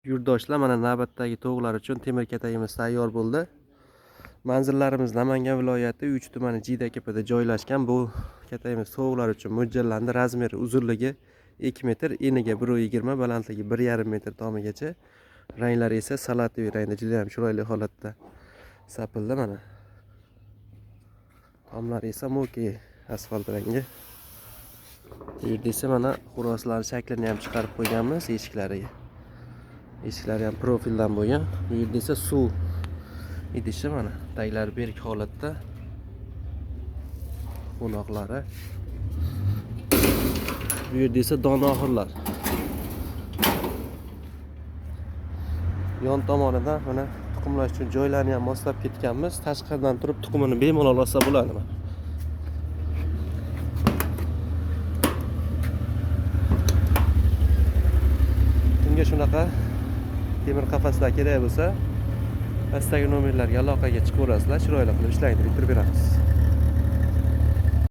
Yurtdoshlar, mana navbatdagi tovuqlar uchun temir katagimiz tayyor bo'ldi. Manzillarimiz Namangan viloyati Uch tumani Jiydako'pada joylashgan. Bu katagimiz tovuqlar uchun mo'ljallandi. Razmeri uzunligi 2 metr, eniga 1.20, balandligi 1.5 metr tomigacha. Ranglari esa salatiy rangda, juda ham chiroyli holatda sapildi mana. Tomlari esa mo'ki asfalt rangi. Bu yerda esa mana xo'rozlar shaklini ham chiqarib qo'yganmiz eshiklariga. Eshiklari ham profildan bo'lgan. Bu yerda esa suv idishi mana, taglari berk holatda. Qo'noqlari. Bu yerda esa donoxo'rlar. Yon tomonidan mana tuxumlash uchun joylarni ham moslab ketganmiz. Tashqaridan turib tuxumini bemalol olsa bo'ladi. Bunga shunaqa temir qafaslar kerak bo'lsa, pastdagi nomerlarga aloqaga chiqaverasizlar, chiroyli qilib ishlaydi, bitirib beramiz.